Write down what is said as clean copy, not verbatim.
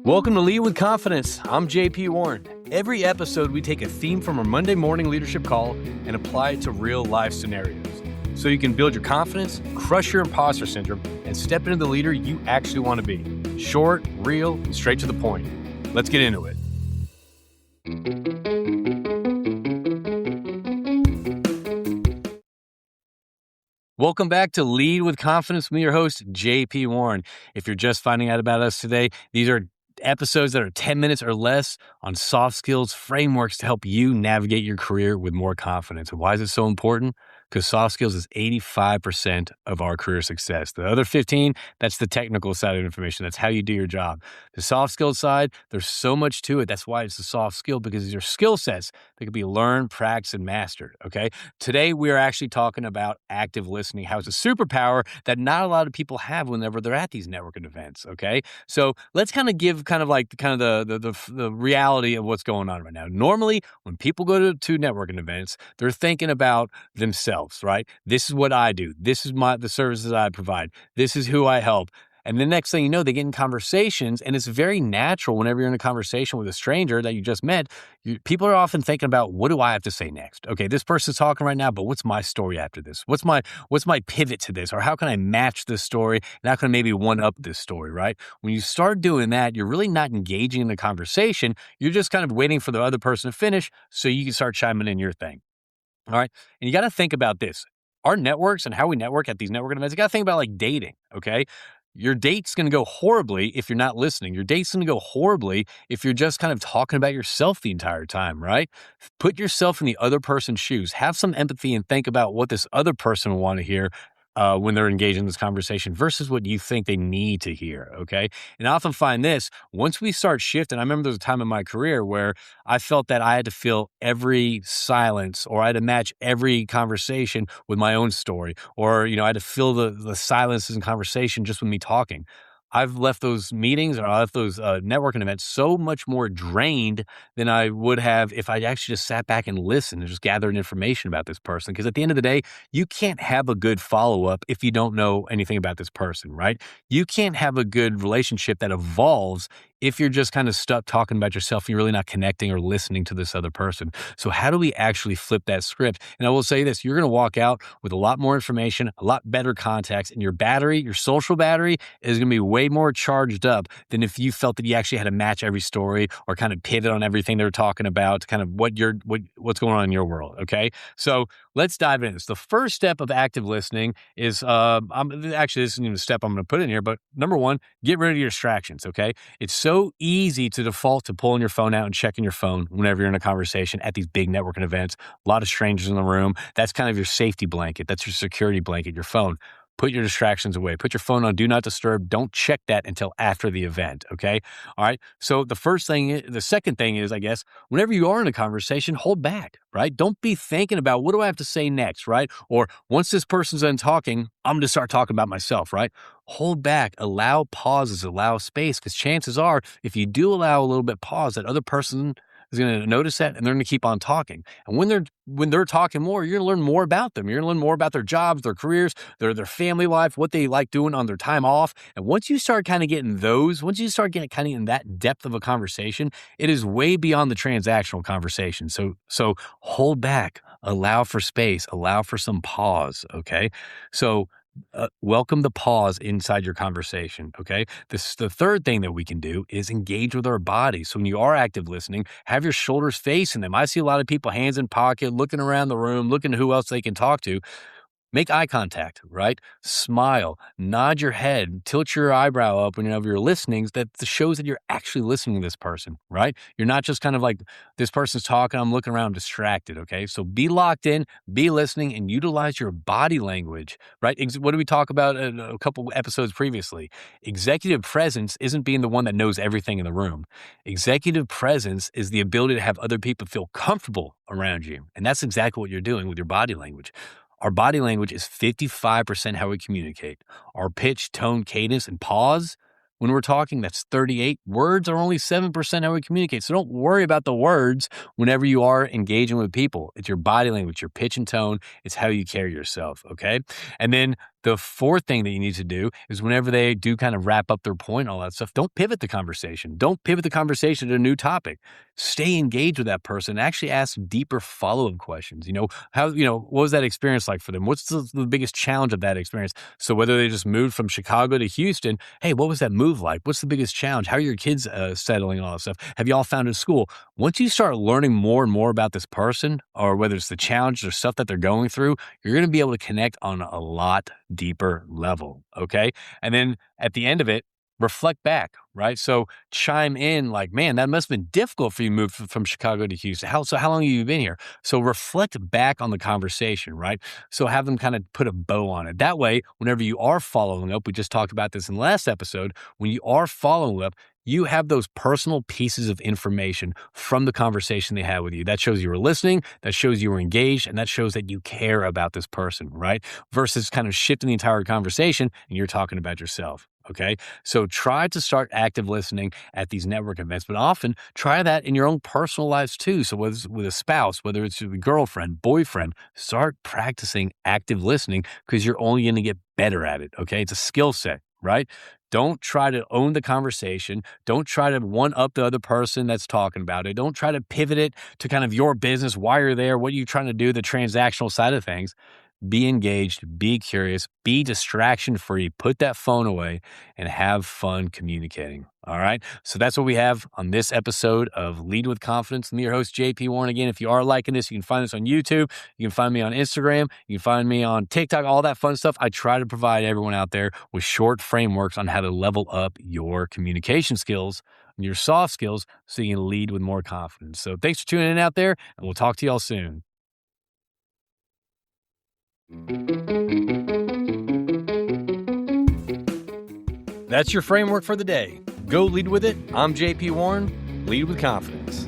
Welcome to Lead with Confidence. I'm JP Warren. Every episode, we take a theme from our Monday morning leadership call and apply it to real life scenarios so you can build your confidence, crush your imposter syndrome, and step into the leader you actually want to be. Short, real, and straight to the point. Let's get into it. Welcome back to Lead with Confidence with me, your host, JP Warren. If you're just finding out about us today, these are episodes that are 10 minutes or less on soft skills frameworks to help you navigate your career with more confidence. And why is it so important? Because soft skills is 85% of our career success. The other 15, that's the technical side of information. That's how you do your job. The soft skills side, there's so much to it. That's why it's a soft skill, because these are skill sets that can be learned, practiced, and mastered, okay? Today, we are actually talking about active listening, how it's a superpower that not a lot of people have whenever they're at these networking events, okay? So let's kind of give the reality of what's going on right now. Normally, when people go to networking events, they're thinking about themselves, right? This is what I do. This is the services I provide. This is who I help. And the next thing you know, they get in conversations, and it's very natural whenever you're in a conversation with a stranger that you just met, people are often thinking about, what do I have to say next? Okay, this person's talking right now, but what's my story after this? What's my pivot to this? Or how can I match this story? And how can I maybe one-up this story, right? When you start doing that, you're really not engaging in the conversation. You're just kind of waiting for the other person to finish so you can start chiming in your thing. All right. And you got to think about this. Our networks and how we network at these networking events, you got to think about like dating. Okay. Your date's going to go horribly if you're not listening. Your date's going to go horribly if you're just kind of talking about yourself the entire time, right? Put yourself in the other person's shoes. Have some empathy and think about what this other person will want to hear when they're engaged in this conversation versus what you think they need to hear, okay? And I often find this, once we start shifting, I remember there was a time in my career where I felt that I had to fill every silence, or I had to match every conversation with my own story, or, I had to fill the silences in conversation just with me talking. I've left those meetings, or I left those networking events so much more drained than I would have if I'd actually just sat back and listened and just gathered information about this person. Because at the end of the day, you can't have a good follow-up if you don't know anything about this person, right? You can't have a good relationship that evolves if you're just kind of stuck talking about yourself and you're really not connecting or listening to this other person. So how do we actually flip that script? And I will say this, you're going to walk out with a lot more information, a lot better context, and your battery, your social battery, is going to be way more charged up than if you felt that you actually had to match every story or kind of pivot on everything they're talking about to kind of what's going on in your world, okay? So let's dive into this. The first step of active listening is, this isn't even a step I'm going to put in here, but number one, get rid of your distractions, okay? It's so easy to default to pulling your phone out and checking your phone whenever you're in a conversation at these big networking events. A lot of strangers in the room. That's kind of your safety blanket. That's your security blanket, your phone. Put your distractions away. Put your phone on Do Not Disturb. Don't check that until after the event, okay? All right? So the second thing is, I guess, whenever you are in a conversation, hold back, right? Don't be thinking about, what do I have to say next, right? Or once this person's done talking, I'm going to start talking about myself, right? Hold back, allow pauses, allow space, because chances are, if you do allow a little bit pause, that other person is going to notice that, and they're going to keep on talking. And when they're talking more, you're going to learn more about them. You're going to learn more about their jobs, their careers, their family life, what they like doing on their time off. And once you start kind of getting in that depth of a conversation, it is way beyond the transactional conversation. So hold back, allow for space, allow for some pause. Okay. So welcome the pause inside your conversation, okay? The third thing that we can do is engage with our bodies. So when you are active listening, have your shoulders facing them. I see a lot of people hands in pocket, looking around the room, looking at who else they can talk to. Make eye contact, right? Smile, nod your head, tilt your eyebrow up whenever you're listening. That shows that you're actually listening to this person, right? You're not just kind of like, this person's talking, I'm looking around distracted, okay? So be locked in, be listening, and utilize your body language, right? What did we talk about a couple episodes previously? Executive presence isn't being the one that knows everything in the room. Executive presence is the ability to have other people feel comfortable around you. And that's exactly what you're doing with your body language. Our body language is 55% how we communicate. Our pitch, tone, cadence, and pause when we're talking, that's 38. Words are only 7% how we communicate. So don't worry about the words whenever you are engaging with people. It's your body language, your pitch and tone. It's how you carry yourself, okay? And then The fourth thing that you need to do is whenever they do kind of wrap up their point, all that stuff, don't pivot the conversation. Don't pivot the conversation to a new topic. Stay engaged with that person. Actually ask deeper follow-up questions. What was that experience like for them? What's the biggest challenge of that experience? So whether they just moved from Chicago to Houston, hey, what was that move like? What's the biggest challenge? How are your kids settling and all that stuff? Have you all found in school? Once you start learning more and more about this person, or whether it's the challenge or stuff that they're going through, you're going to be able to connect on a lot deeper level. Okay. And then at the end of it, reflect back, right? So chime in like, man, that must have been difficult for you to move from Chicago to Houston. How long have you been here? So reflect back on the conversation, right? So have them kind of put a bow on it. That way, whenever you are following up, we just talked about this in the last episode, when you are following up, you have those personal pieces of information from the conversation they had with you. That shows you were listening, that shows you were engaged, and that shows that you care about this person, right? Versus kind of shifting the entire conversation and you're talking about yourself. Okay. So try to start active listening at these network events, but often try that in your own personal lives too. So whether it's with a spouse, whether it's with a girlfriend, boyfriend, start practicing active listening because you're only going to get better at it. Okay. It's a skill set, right? Don't try to own the conversation. Don't try to one up the other person that's talking about it. Don't try to pivot it to kind of your business, why you're there, what are you trying to do, the transactional side of things. Be engaged, be curious, be distraction free, put that phone away and have fun communicating. All right. So that's what we have on this episode of Lead with Confidence. I'm your host, JP Warren. Again, if you are liking this, you can find us on YouTube. You can find me on Instagram. You can find me on TikTok, all that fun stuff. I try to provide everyone out there with short frameworks on how to level up your communication skills and your soft skills so you can lead with more confidence. So thanks for tuning in out there, and we'll talk to y'all soon. That's your framework for the day. Go lead with it. I'm JP Warren. Lead with confidence.